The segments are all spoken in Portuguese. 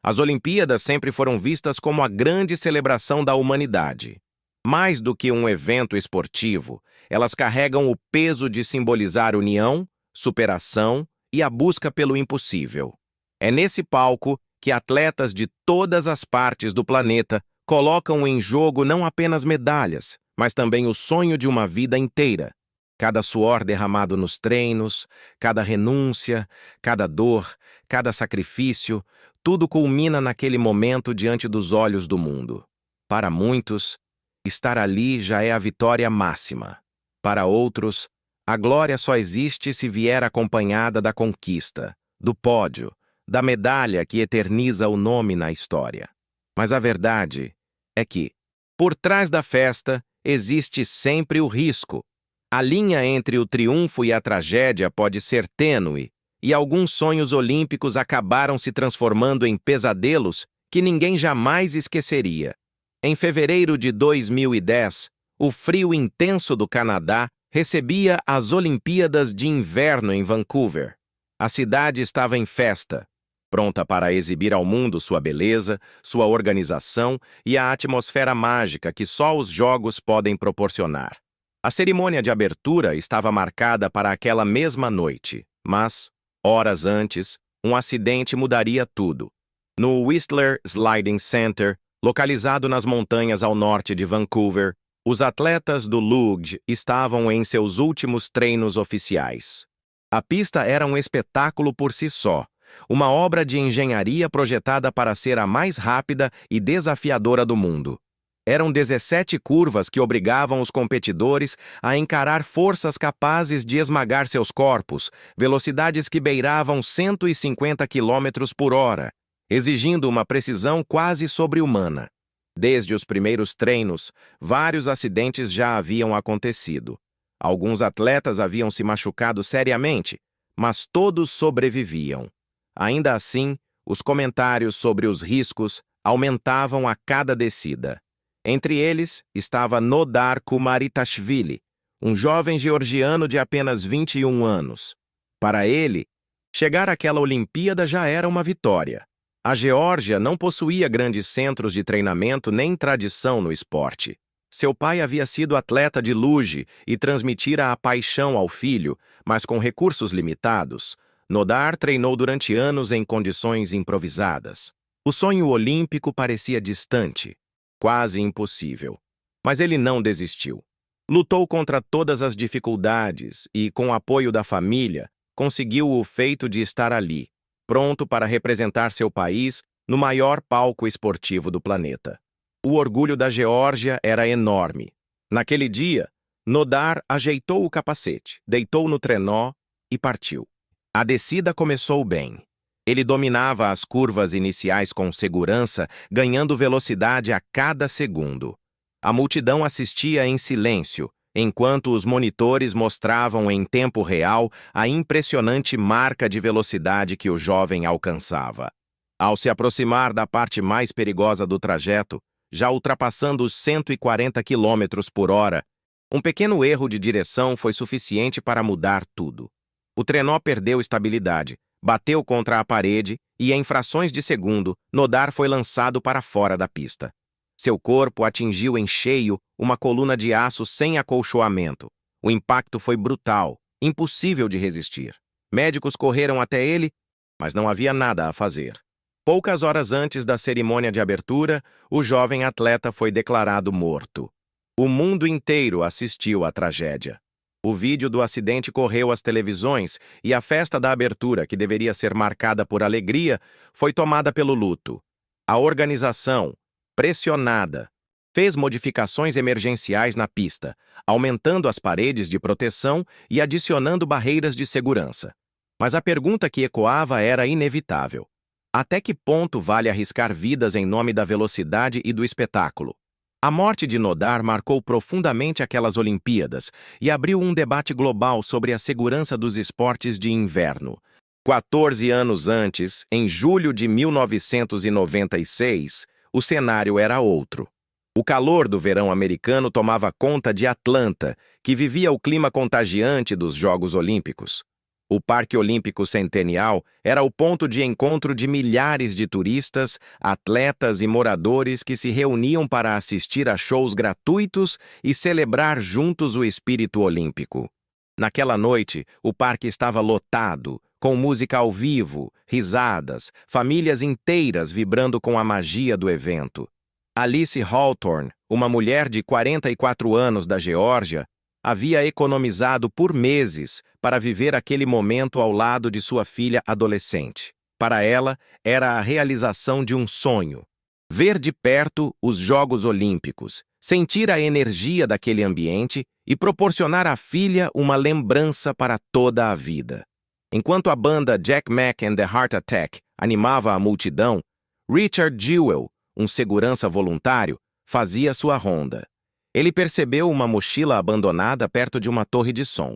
As Olimpíadas sempre foram vistas como a grande celebração da humanidade. Mais do que um evento esportivo, elas carregam o peso de simbolizar união, superação e a busca pelo impossível. É nesse palco que atletas de todas as partes do planeta colocam em jogo não apenas medalhas, mas também o sonho de uma vida inteira. Cada suor derramado nos treinos, cada renúncia, cada dor, cada sacrifício, tudo culmina naquele momento diante dos olhos do mundo. Para muitos, estar ali já é a vitória máxima. Para outros, a glória só existe se vier acompanhada da conquista, do pódio, da medalha que eterniza o nome na história. Mas a verdade é que, por trás da festa, existe sempre o risco. A linha entre o triunfo e a tragédia pode ser tênue, e alguns sonhos olímpicos acabaram se transformando em pesadelos que ninguém jamais esqueceria. Em fevereiro de 2010, o frio intenso do Canadá recebia as Olimpíadas de Inverno em Vancouver. A cidade estava em festa, pronta para exibir ao mundo sua beleza, sua organização e a atmosfera mágica que só os Jogos podem proporcionar. A cerimônia de abertura estava marcada para aquela mesma noite, mas, horas antes, um acidente mudaria tudo. No Whistler Sliding Center, localizado nas montanhas ao norte de Vancouver, os atletas do LUG estavam em seus últimos treinos oficiais. A pista era um espetáculo por si só, uma obra de engenharia projetada para ser a mais rápida e desafiadora do mundo. Eram 17 curvas que obrigavam os competidores a encarar forças capazes de esmagar seus corpos, velocidades que beiravam 150 km por hora, exigindo uma precisão quase sobre-humana. Desde os primeiros treinos, vários acidentes já haviam acontecido. Alguns atletas haviam se machucado seriamente, mas todos sobreviviam. Ainda assim, os comentários sobre os riscos aumentavam a cada descida. Entre eles estava Nodar Kumaritashvili, um jovem georgiano de apenas 21 anos. Para ele, chegar àquela Olimpíada já era uma vitória. A Geórgia não possuía grandes centros de treinamento nem tradição no esporte. Seu pai havia sido atleta de luge e transmitira a paixão ao filho, mas com recursos limitados, Nodar treinou durante anos em condições improvisadas. O sonho olímpico parecia distante, quase impossível. Mas ele não desistiu. Lutou contra todas as dificuldades e, com o apoio da família, conseguiu o feito de estar ali, pronto para representar seu país no maior palco esportivo do planeta. O orgulho da Geórgia era enorme. Naquele dia, Nodar ajeitou o capacete, deitou no trenó e partiu. A descida começou bem. Ele dominava as curvas iniciais com segurança, ganhando velocidade a cada segundo. A multidão assistia em silêncio, enquanto os monitores mostravam em tempo real a impressionante marca de velocidade que o jovem alcançava. Ao se aproximar da parte mais perigosa do trajeto, já ultrapassando os 140 km por hora, um pequeno erro de direção foi suficiente para mudar tudo. O trenó perdeu estabilidade, bateu contra a parede e, em frações de segundo, Nodar foi lançado para fora da pista. Seu corpo atingiu em cheio uma coluna de aço sem acolchoamento. O impacto foi brutal, impossível de resistir. Médicos correram até ele, mas não havia nada a fazer. Poucas horas antes da cerimônia de abertura, o jovem atleta foi declarado morto. O mundo inteiro assistiu à tragédia. O vídeo do acidente correu às televisões e a festa da abertura, que deveria ser marcada por alegria, foi tomada pelo luto. A organização, pressionada, fez modificações emergenciais na pista, aumentando as paredes de proteção e adicionando barreiras de segurança. Mas a pergunta que ecoava era inevitável. Até que ponto vale arriscar vidas em nome da velocidade e do espetáculo? A morte de Nodar marcou profundamente aquelas Olimpíadas e abriu um debate global sobre a segurança dos esportes de inverno. 14 anos antes, em julho de 1996, o cenário era outro. O calor do verão americano tomava conta de Atlanta, que vivia o clima contagiante dos Jogos Olímpicos. O Parque Olímpico Centennial era o ponto de encontro de milhares de turistas, atletas e moradores que se reuniam para assistir a shows gratuitos e celebrar juntos o espírito olímpico. Naquela noite, o parque estava lotado, com música ao vivo, risadas, famílias inteiras vibrando com a magia do evento. Alice Hawthorne, uma mulher de 44 anos da Geórgia, havia economizado por meses para viver aquele momento ao lado de sua filha adolescente. Para ela, era a realização de um sonho. Ver de perto os Jogos Olímpicos, sentir a energia daquele ambiente e proporcionar à filha uma lembrança para toda a vida. Enquanto a banda Jack Mack and the Heart Attack animava a multidão, Richard Jewell, um segurança voluntário, fazia sua ronda. Ele percebeu uma mochila abandonada perto de uma torre de som.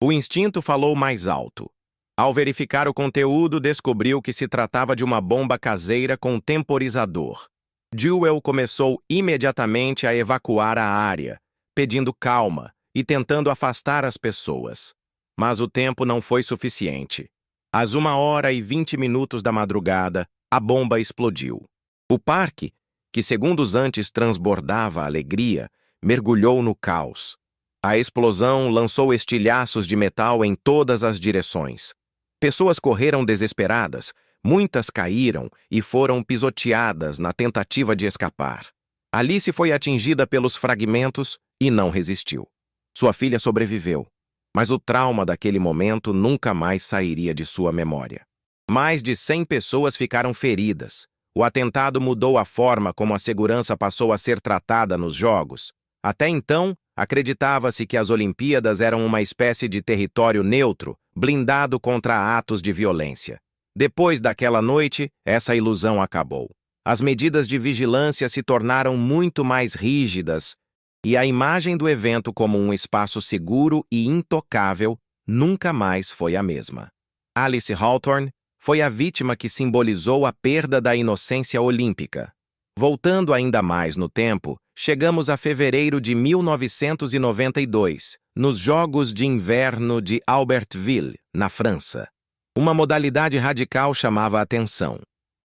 O instinto falou mais alto. Ao verificar o conteúdo, descobriu que se tratava de uma bomba caseira com temporizador. Jewell começou imediatamente a evacuar a área, pedindo calma e tentando afastar as pessoas. Mas o tempo não foi suficiente. Às 1h20 da madrugada, a bomba explodiu. O parque, que segundos antes transbordava alegria, mergulhou no caos. A explosão lançou estilhaços de metal em todas as direções. Pessoas correram desesperadas, muitas caíram e foram pisoteadas na tentativa de escapar. Alice foi atingida pelos fragmentos e não resistiu. Sua filha sobreviveu, mas o trauma daquele momento nunca mais sairia de sua memória. Mais de 100 pessoas ficaram feridas. O atentado mudou a forma como a segurança passou a ser tratada nos Jogos. Até então, acreditava-se que as Olimpíadas eram uma espécie de território neutro, blindado contra atos de violência. Depois daquela noite, essa ilusão acabou. As medidas de vigilância se tornaram muito mais rígidas e a imagem do evento como um espaço seguro e intocável nunca mais foi a mesma. Alice Hawthorne foi a vítima que simbolizou a perda da inocência olímpica. Voltando ainda mais no tempo, chegamos a fevereiro de 1992, nos Jogos de Inverno de Albertville, na França. Uma modalidade radical chamava a atenção: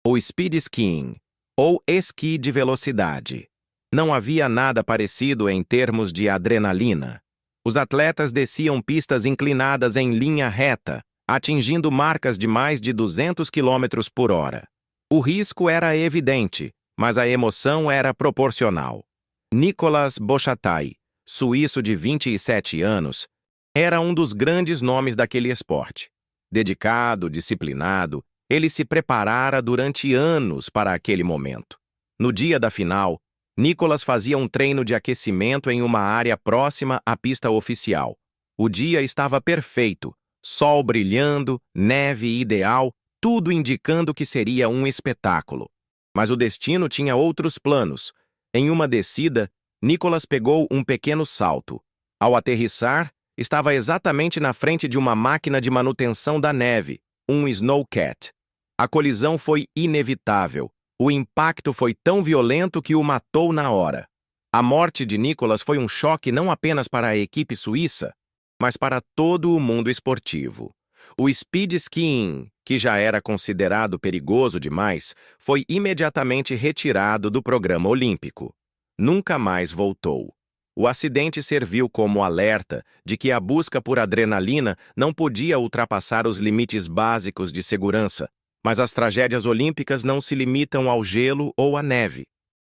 o speed skiing, ou esqui de velocidade. Não havia nada parecido em termos de adrenalina. Os atletas desciam pistas inclinadas em linha reta, atingindo marcas de mais de 200 km por hora. O risco era evidente, mas a emoção era proporcional. Nicolas Bochatai, suíço de 27 anos, era um dos grandes nomes daquele esporte. Dedicado, disciplinado, ele se preparara durante anos para aquele momento. No dia da final, Nicolas fazia um treino de aquecimento em uma área próxima à pista oficial. O dia estava perfeito, sol brilhando, neve ideal, tudo indicando que seria um espetáculo. Mas o destino tinha outros planos. Em uma descida, Nicolas pegou um pequeno salto. Ao aterrissar, estava exatamente na frente de uma máquina de manutenção da neve, um snowcat. A colisão foi inevitável. O impacto foi tão violento que o matou na hora. A morte de Nicolas foi um choque não apenas para a equipe suíça, mas para todo o mundo esportivo. O speed skiing, que já era considerado perigoso demais, foi imediatamente retirado do programa olímpico. Nunca mais voltou. O acidente serviu como alerta de que a busca por adrenalina não podia ultrapassar os limites básicos de segurança, mas as tragédias olímpicas não se limitam ao gelo ou à neve.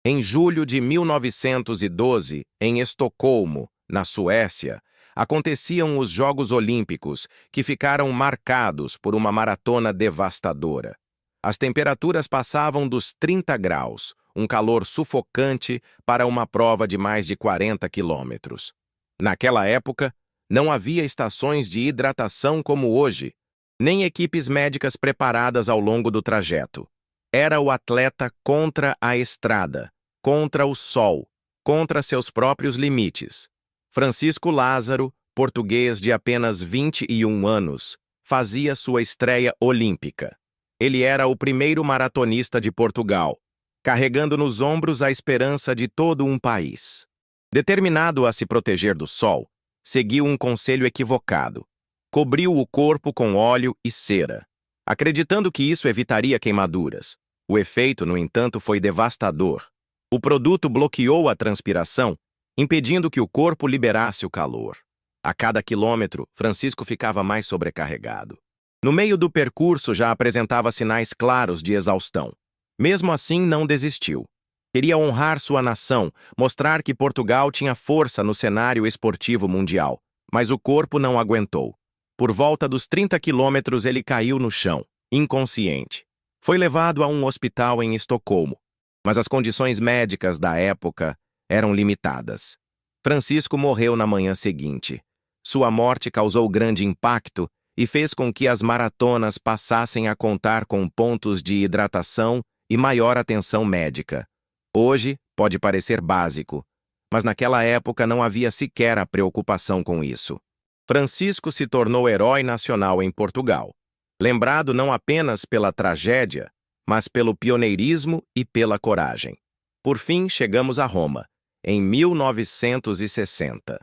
Em julho de 1912, em Estocolmo, na Suécia, aconteciam os Jogos Olímpicos, que ficaram marcados por uma maratona devastadora. As temperaturas passavam dos 30 graus, um calor sufocante para uma prova de mais de 40 quilômetros. Naquela época, não havia estações de hidratação como hoje, nem equipes médicas preparadas ao longo do trajeto. Era o atleta contra a estrada, contra o sol, contra seus próprios limites. Francisco Lázaro, português de apenas 21 anos, fazia sua estreia olímpica. Ele era o primeiro maratonista de Portugal, carregando nos ombros a esperança de todo um país. Determinado a se proteger do sol, seguiu um conselho equivocado. cobriu o corpo com óleo e cera, acreditando que isso evitaria queimaduras. O efeito, no entanto, foi devastador. O produto bloqueou a transpiração, impedindo que o corpo liberasse o calor. A cada quilômetro, Francisco ficava mais sobrecarregado. No meio do percurso já apresentava sinais claros de exaustão. Mesmo assim, não desistiu. Queria honrar sua nação, mostrar que Portugal tinha força no cenário esportivo mundial, mas o corpo não aguentou. Por volta dos 30 quilômetros, ele caiu no chão, inconsciente. Foi levado a um hospital em Estocolmo, mas as condições médicas da época eram limitadas. Francisco morreu na manhã seguinte. Sua morte causou grande impacto e fez com que as maratonas passassem a contar com pontos de hidratação e maior atenção médica. Hoje, pode parecer básico, mas naquela época não havia sequer a preocupação com isso. Francisco se tornou herói nacional em Portugal, lembrado não apenas pela tragédia, mas pelo pioneirismo e pela coragem. Por fim, chegamos a Roma, em 1960.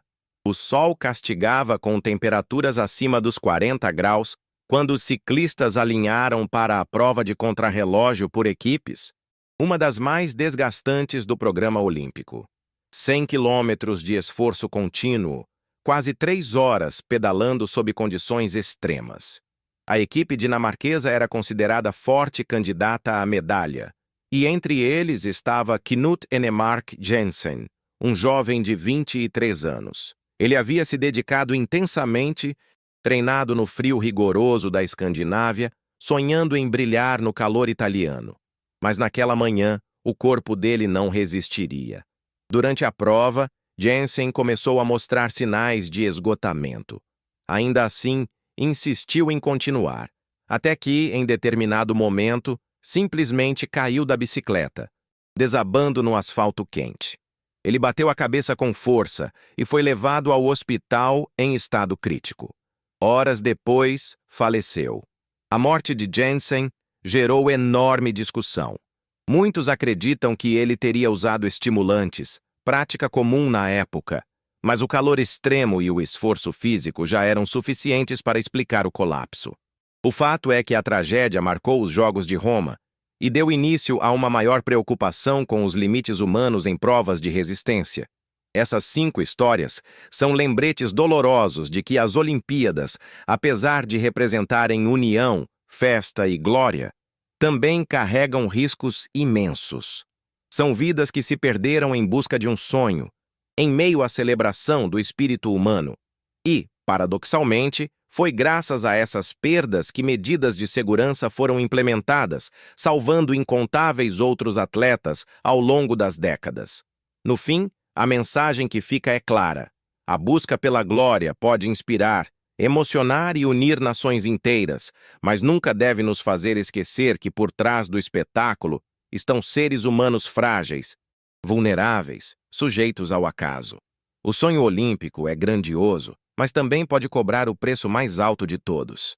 O sol castigava com temperaturas acima dos 40 graus quando os ciclistas alinharam para a prova de contrarrelógio por equipes, uma das mais desgastantes do programa olímpico. 100 quilômetros de esforço contínuo, quase 3 horas pedalando sob condições extremas. A equipe dinamarquesa era considerada forte candidata à medalha, e entre eles estava Knut Enemark Jensen, um jovem de 23 anos. Ele havia se dedicado intensamente, treinado no frio rigoroso da Escandinávia, sonhando em brilhar no calor italiano. Mas naquela manhã, o corpo dele não resistiria. Durante a prova, Jensen começou a mostrar sinais de esgotamento. Ainda assim, insistiu em continuar, até que, em determinado momento, simplesmente caiu da bicicleta, desabando no asfalto quente. Ele bateu a cabeça com força e foi levado ao hospital em estado crítico. Horas depois, faleceu. A morte de Jensen gerou enorme discussão. Muitos acreditam que ele teria usado estimulantes, prática comum na época, mas o calor extremo e o esforço físico já eram suficientes para explicar o colapso. O fato é que a tragédia marcou os Jogos de Roma e deu início a uma maior preocupação com os limites humanos em provas de resistência. Essas 5 histórias são lembretes dolorosos de que as Olimpíadas, apesar de representarem união, festa e glória, também carregam riscos imensos. São vidas que se perderam em busca de um sonho, em meio à celebração do espírito humano. E, paradoxalmente, foi graças a essas perdas que medidas de segurança foram implementadas, salvando incontáveis outros atletas ao longo das décadas. No fim, a mensagem que fica é clara. A busca pela glória pode inspirar, emocionar e unir nações inteiras, mas nunca deve nos fazer esquecer que por trás do espetáculo estão seres humanos frágeis, vulneráveis, sujeitos ao acaso. O sonho olímpico é grandioso, mas também pode cobrar o preço mais alto de todos.